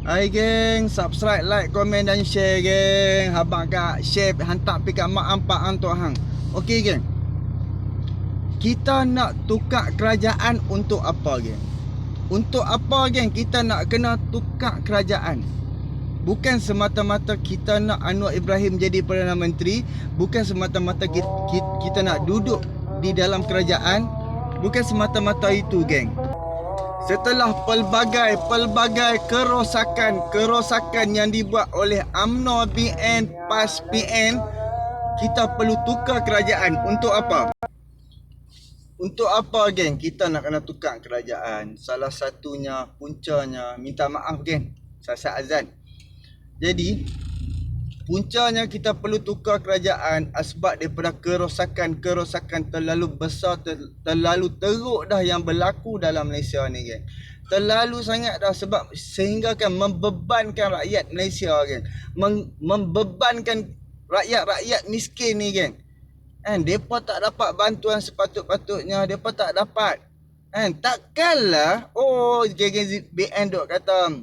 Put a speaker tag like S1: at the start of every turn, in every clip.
S1: Hai geng, subscribe, like, komen dan share geng. Abang kat share hantar pi kat mak ampak untuk hang. Okey geng. Kita nak tukar kerajaan untuk apa geng? Untuk apa geng kita nak kena tukar kerajaan? Bukan semata-mata kita nak Anwar Ibrahim jadi Perdana Menteri, bukan semata-mata kita nak duduk di dalam kerajaan, bukan semata-mata itu geng. Setelah pelbagai kerosakan yang dibuat oleh UMNO, BN, PAS, PN, kita perlu tukar kerajaan. Untuk apa? Untuk apa geng kita nak kena tukar kerajaan? Salah satunya, puncanya, minta maaf geng, sasat azan. Jadi puncanya kita perlu tukar kerajaan sebab daripada kerosakan terlalu besar, terlalu teruk dah yang berlaku dalam Malaysia ni geng. Terlalu sangat dah, sebab sehingga kan membebankan rakyat Malaysia geng, membebankan rakyat miskin ni geng. Kan depa tak dapat bantuan sepatut-patutnya, depa tak dapat. Kan takkanlah geng BN dok kata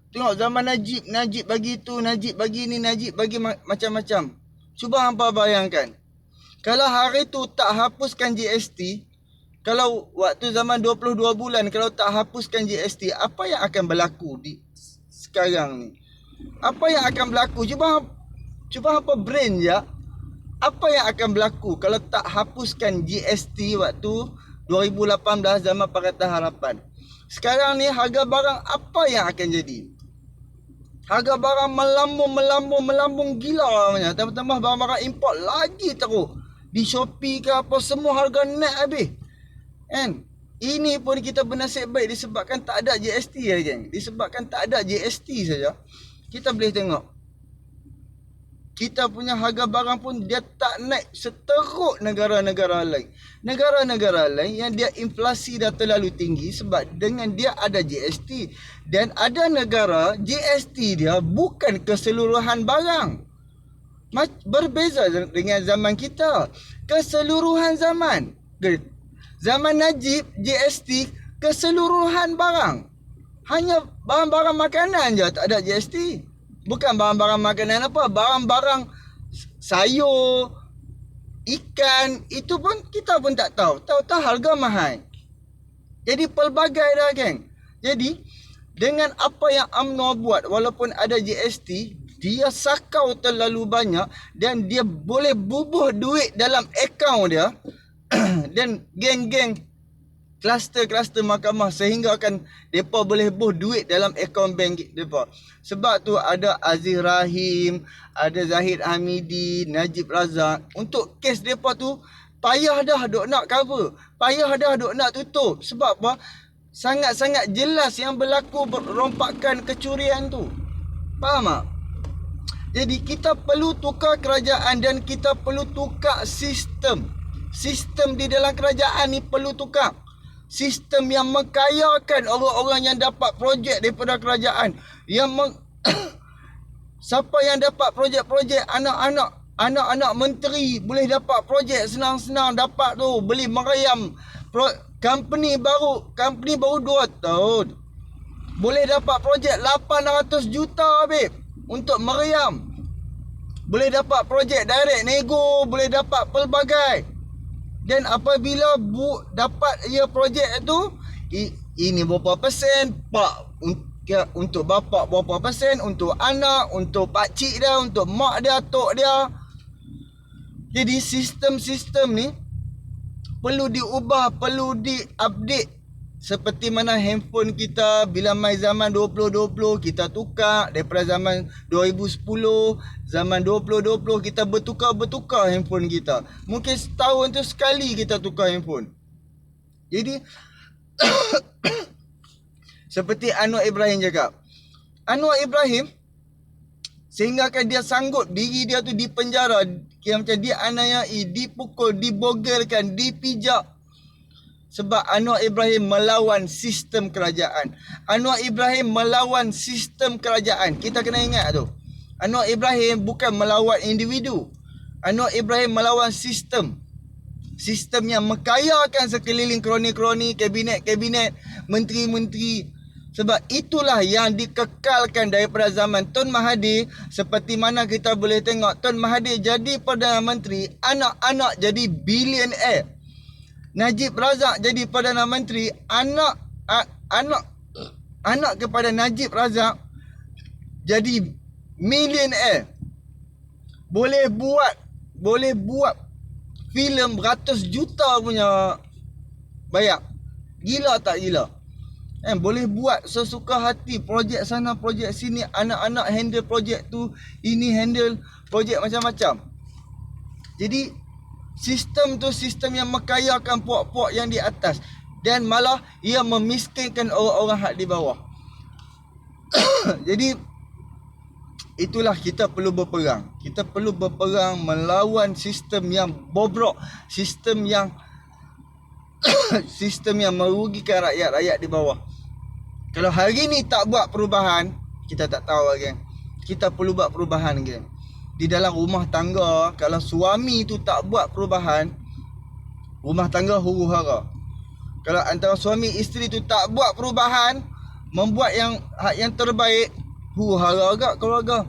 S1: tengok zaman Najib bagi tu, Najib bagi ni, Najib bagi macam-macam. Cuba hampa bayangkan, kalau hari tu tak hapuskan GST, kalau waktu zaman 22 bulan kalau tak hapuskan GST, apa yang akan berlaku di sekarang ni? Apa yang akan berlaku? Cuba hampa brain je. Apa yang akan berlaku kalau tak hapuskan GST waktu 2018 zaman Pakatan Harapan? Sekarang ni harga barang apa yang akan jadi? Harga barang melambung gila punya. Tambah barang-barang import lagi teruk. Di Shopee ke apa, semua harga naik habis. Kan? Ini pun kita bernasib baik disebabkan tak ada GST ya geng. Disebabkan tak ada GST saja, kita boleh tengok kita punya harga barang pun dia tak naik seteruk negara-negara lain. Negara-negara lain yang dia inflasi dah terlalu tinggi sebab dengan dia ada GST. Dan ada negara GST dia bukan keseluruhan barang. Berbeza dengan zaman kita. Keseluruhan zaman. Zaman Najib GST keseluruhan barang. Hanya barang-barang makanan je tak ada GST. Bukan barang-barang makanan apa, barang-barang sayur, ikan, itu pun kita pun tak tahu. Tahu-tahu harga mahal. Jadi pelbagai dah geng. Jadi dengan apa yang UMNO buat, walaupun ada GST, dia sakau terlalu banyak dan dia boleh bubuh duit dalam akaun dia. Dan geng-geng kluster mahkamah sehingga akan depa boleh buh duit dalam akaun bank depa. Sebab tu ada Aziz Rahim, ada Zahid Hamidi, Najib Razak. Untuk kes depa tu payah dah dok nak cover, payah dah dok nak tutup. Sebab apa? Sangat-sangat jelas yang berlaku rompakan kecurian tu. Faham tak? Jadi kita perlu tukar kerajaan dan kita perlu tukar sistem. Sistem di dalam kerajaan ni perlu tukar. Sistem yang mengkayakan orang-orang yang dapat projek daripada kerajaan. Siapa yang dapat projek-projek, anak-anak menteri boleh dapat projek senang-senang dapat tu. Beli meriam company baru 2 tahun. Boleh dapat projek 800 juta babe untuk meriam. Boleh dapat projek direct nego, boleh dapat pelbagai. Dan apabila dapat projek tu, ini berapa persen, untuk bapa berapa persen, untuk anak, untuk pakcik dia, untuk mak dia, tok dia. Jadi sistem-sistem ni perlu diubah, perlu diupdate. Seperti mana handphone kita bila mai zaman 2020 kita tukar, daripada zaman 2010, zaman 2020 kita bertukar handphone kita. Mungkin setahun tu sekali kita tukar handphone. Jadi seperti Anwar Ibrahim cakap. Anwar Ibrahim sehinggakan dia sanggup diri dia tu dipenjara, macam dia aniayai, dipukul, dibogelkan, dipijak. Sebab Anwar Ibrahim melawan sistem kerajaan. Anwar Ibrahim melawan sistem kerajaan. Kita kena ingat tu. Anwar Ibrahim bukan melawan individu. Anwar Ibrahim melawan sistem. Sistem yang mengkayakan sekeliling kroni-kroni, kabinet-kabinet, menteri-menteri. Sebab itulah yang dikekalkan daripada zaman Tun Mahathir. Seperti mana kita boleh tengok Tun Mahathir jadi Perdana Menteri, anak-anak jadi billionaire. Najib Razak jadi Perdana Menteri, anak kepada Najib Razak jadi millionaire. Boleh buat filem beratus juta punya bayar. Gila tak gila? Boleh buat sesuka hati, projek sana projek sini, anak-anak handle projek tu, ini handle projek macam-macam. Jadi sistem tu sistem yang mekayakan puak-puak yang di atas, dan malah ia memiskinkan orang-orang hak di bawah. Jadi itulah kita perlu berperang. Kita perlu berperang melawan sistem yang bobrok, sistem yang sistem yang merugikan rakyat-rakyat di bawah. Kalau hari ni tak buat perubahan, kita tak tahu geng. Kita perlu buat perubahan geng. Di dalam rumah tangga, kalau suami tu tak buat perubahan, rumah tangga huru-hara. Kalau antara suami isteri tu tak buat perubahan, membuat yang terbaik, huru-hara agak keluarga.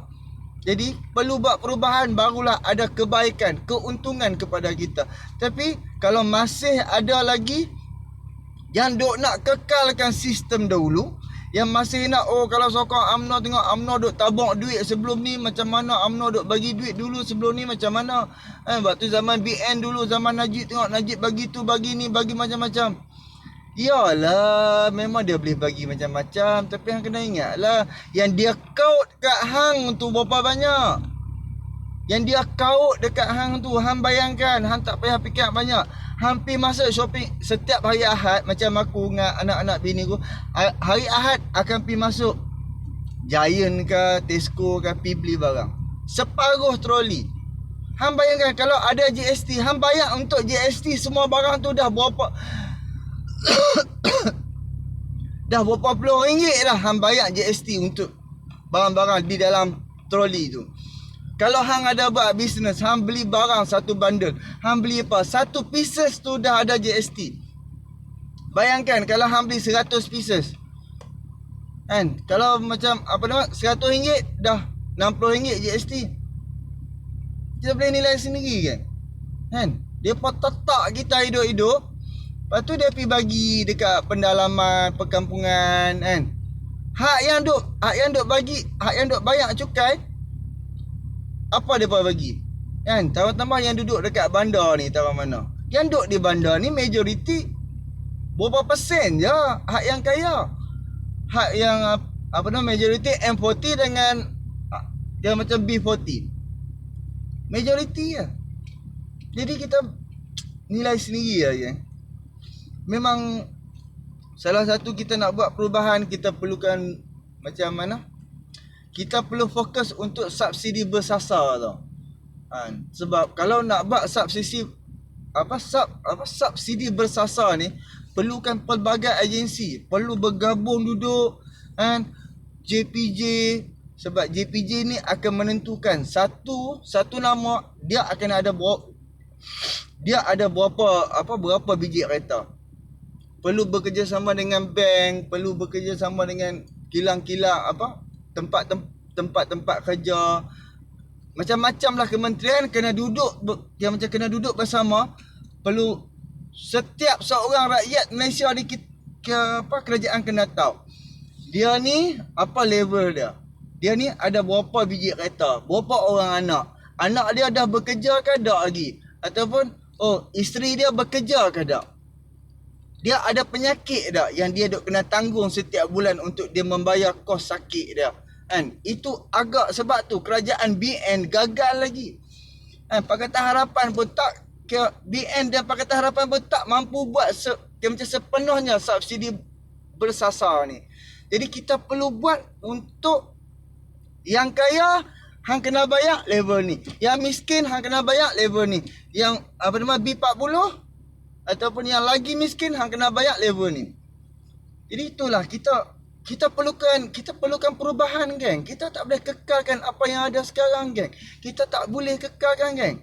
S1: Jadi perlu buat perubahan, barulah ada kebaikan, keuntungan kepada kita. Tapi kalau masih ada lagi yang duk nak kekalkan sistem dahulu, yang masih nak kalau sokong UMNO, tengok UMNO duk tabung duit sebelum ni macam mana, UMNO duk bagi duit dulu sebelum ni macam mana. Waktu zaman BN dulu, zaman Najib, tengok Najib bagi tu, bagi ni, bagi macam-macam. Yalah, memang dia boleh bagi macam-macam, tapi hang kena ingatlah yang dia kaut kat hang tu berapa banyak. Yang dia kaut dekat hang tu, hang bayangkan, hang tak payah fikir banyak. Hampir masuk shopping setiap hari Ahad, macam aku dengan anak-anak bini aku, hari Ahad akan pergi masuk Giant ke, Tesco ke, pergi beli barang. Separuh troli. Hang bayangkan kalau ada GST, hang bayar untuk GST semua barang tu dah berapa dah berapa puluh ringgit dah hang bayar GST untuk barang-barang di dalam troli tu. Kalau hang ada buat bisnes, hang beli barang satu bundle, hang beli apa? Satu pieces tu dah ada GST. Bayangkan kalau hang beli 100 pieces. Kan? Kalau macam apa nama? RM100 dah RM60 GST. Kita boleh nilai sendiri kan? Kan? Dia pun tetak kita hidup-hidup. Lepas tu dia pergi bagi dekat pendalaman, perkampungan kan. Hak yang duk bagi, hak yang duk bayar cukai, apa dia bagi? Kan, tambah-tambah yang duduk dekat bandar ni, tahu mana? Yang duduk di bandar ni majoriti berapa persen je hak yang kaya. Hak yang apa nama majoriti M40 dengan dia macam B40. Majoriti je. Jadi kita nilai sendiri lah ya. Memang salah satu kita nak buat perubahan, kita perlukan macam mana? Kita perlu fokus untuk subsidi bersasar tau. Sebab kalau nak buat subsidi subsidi bersasar ni, perlukan pelbagai agensi, perlu bergabung duduk kan, JPJ. Sebab JPJ ni akan menentukan satu nama, dia akan ada berapa biji kereta. Perlu bekerjasama dengan bank, perlu bekerjasama dengan kilang-kilang tempat-tempat kerja. Macam-macam lah kementerian kena duduk bersama. Perlu setiap seorang rakyat Malaysia di kerajaan kena tahu dia ni apa level dia. Dia ni ada berapa biji kereta, berapa orang anak dia dah bekerja ke tak lagi, ataupun isteri dia bekerja ke tak, dia ada penyakit tak yang dia duk kena tanggung setiap bulan untuk dia membayar kos sakit dia. Kan? Itu agak sebab tu kerajaan BN gagal lagi. Pakatan Harapan pun tak, BN dan Pakatan Harapan pun tak mampu buat macam sepenuhnya subsidi bersasar ni. Jadi kita perlu buat untuk yang kaya hang kena bayar level ni, yang miskin hang kena bayar level ni, yang B40 ataupun yang lagi miskin hang kena bayar level ni. Jadi itulah kita perlukan perubahan geng. Kita tak boleh kekalkan apa yang ada sekarang geng. Kita tak boleh kekalkan geng.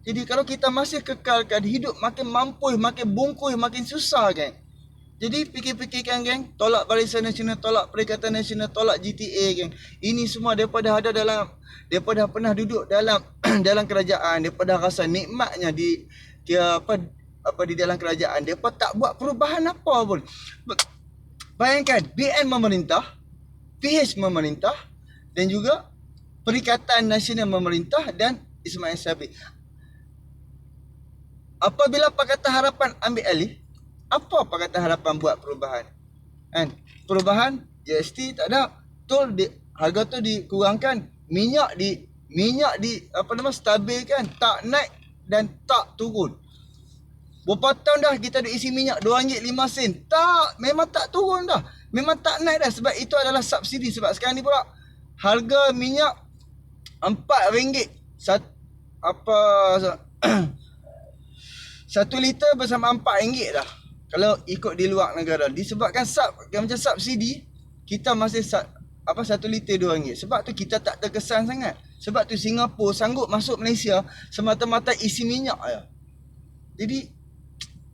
S1: Jadi kalau kita masih kekalkan, hidup makin mampus, makin bungkus, makin susah geng. Jadi fikir-fikirkan geng, tolak Barisan Nasional, tolak Perikatan Nasional, tolak GTA geng. Ini semua daripada ada dalam, daripada pernah duduk dalam dalam kerajaan, daripada rasa nikmatnya dia apa di dalam kerajaan, depa tak buat perubahan apa pun. Bayangkan BN memerintah, PH memerintah dan juga Perikatan Nasional memerintah dan Ismail Sabri. Apabila Pakatan Harapan ambil alih, apa Pakatan Harapan buat perubahan? Kan? Perubahan GST tak ada. Tol harga tu dikurangkan, minyak di apa nama stabilkan, tak naik dan tak turun. Berapa tahun dah kita ada isi minyak RM2.05. Tak, memang tak turun dah. Memang tak naik dah sebab itu adalah subsidi. Sebab sekarang ni pula harga minyak RM4 satu liter bersama RM4 dah. Kalau ikut di luar negara, disebabkan macam subsidi, kita masih 1 liter RM2. Sebab tu kita tak terkesan sangat. Sebab tu Singapura sanggup masuk Malaysia semata-mata isi minyak je. Jadi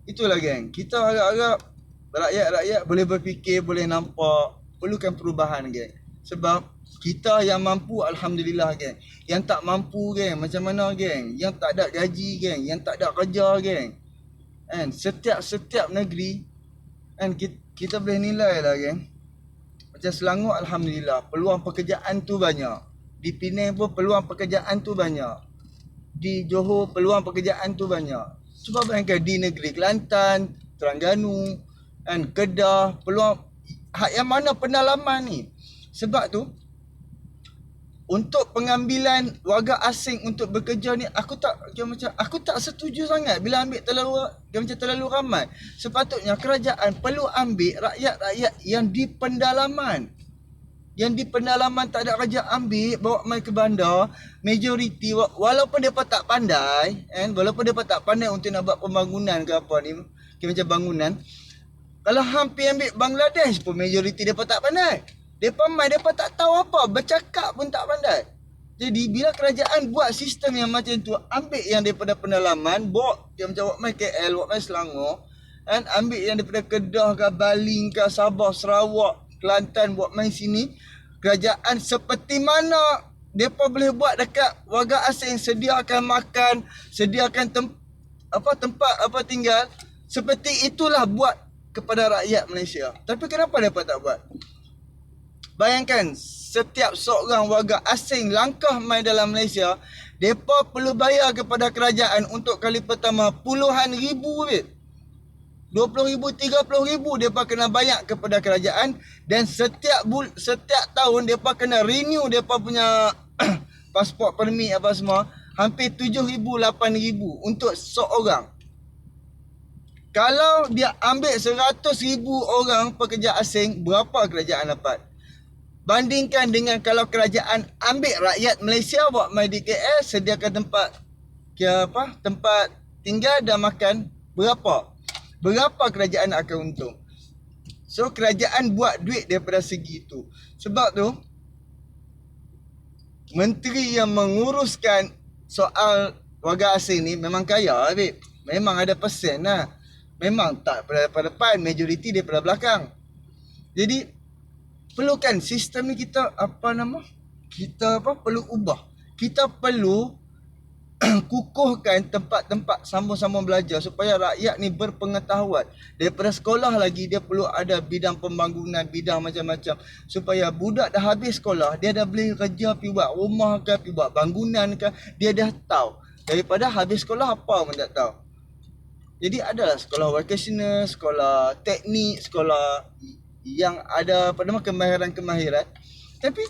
S1: itulah geng, kita harap-harap rakyat-rakyat boleh berfikir, boleh nampak, perlukan perubahan geng. Sebab kita yang mampu alhamdulillah geng. Yang tak mampu geng, macam mana geng? Yang tak ada gaji geng, yang tak ada kerja geng. Kan setiap negeri kan kita boleh nilai lah geng. Macam Selangor alhamdulillah peluang pekerjaan tu banyak. Di Penang pun peluang pekerjaan tu banyak. Di Johor peluang pekerjaan tu banyak. Cuba bayangkan di negeri Kelantan, Terengganu, kan Kedah, peluang yang mana pendalaman ni. Sebab tu untuk pengambilan warga asing untuk bekerja ni aku tak setuju sangat bila ambil terlalu ramai. Sepatutnya kerajaan perlu ambil rakyat-rakyat yang di pendalaman. Yang di pendalaman tak ada kerja ambil, bawa mai ke bandar, majoriti walaupun depa tak pandai, walaupun depa tak pandai untuk nak buat pembangunan ke apa ni, macam bangunan. Kalau hampir ambil Bangladesh pun majoriti depa tak pandai. Depa tak tahu apa, bercakap pun tak pandai. Jadi bila kerajaan buat sistem yang macam tu, ambil yang daripada pendalaman, bawa yang macam mai KL, mai Selangor, kan ambil yang daripada Kedah ke Baling ke Sabah, Sarawak, Kelantan, buat mai sini. Kerajaan seperti mana depa boleh buat dekat warga asing, sediakan makan, sediakan tempat tinggal, seperti itulah buat kepada rakyat Malaysia. Tapi kenapa depa tak buat? Bayangkan setiap seorang warga asing langkah mai dalam Malaysia, depa perlu bayar kepada kerajaan untuk kali pertama puluhan ribu ringgit. 20,000, 30,000 depa kena bayar kepada kerajaan, dan setiap tahun depa kena renew depa punya pasport permit apa semua, hampir 7,000, 8,000 untuk seorang. Kalau dia ambil 100,000 orang pekerja asing, berapa kerajaan dapat? Bandingkan dengan kalau kerajaan ambil rakyat Malaysia buat mai di KL, sediakan tempat tinggal dan makan, berapa kerajaan akan untung? So kerajaan buat duit daripada segi itu. Sebab tu menteri yang menguruskan soal warga asing ni memang kaya, Habib. Memang ada persen lah. Memang tak pada depan, majoriti daripada belakang. Jadi perlukan sistem ni kita perlu ubah. Kita perlu kukuhkan tempat-tempat sama-sama belajar supaya rakyat ni berpengetahuan. Daripada sekolah lagi dia perlu ada bidang pembangunan, bidang macam-macam, supaya budak dah habis sekolah, dia dah boleh kerja, pergi buat rumah ke, pergi buat bangunan ke, dia dah tahu. Daripada habis sekolah apa pun tak tahu. Jadi adalah sekolah vocational, sekolah teknik, sekolah yang ada kemahiran-kemahiran. Tapi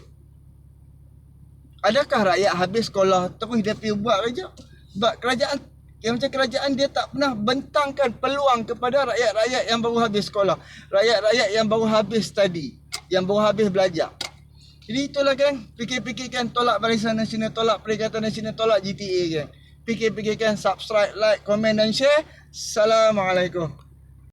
S1: adakah rakyat habis sekolah terus dia pergi buat kerja? Sebab kerajaan dia tak pernah bentangkan peluang kepada rakyat-rakyat yang baru habis sekolah, rakyat-rakyat yang baru habis study, yang baru habis belajar. Jadi itulah kan, fikir-fikirkan tolak Barisan Nasional, tolak Perikatan Nasional, tolak GTA kan. Fikir-fikirkan, subscribe, like, komen dan share. Assalamualaikum.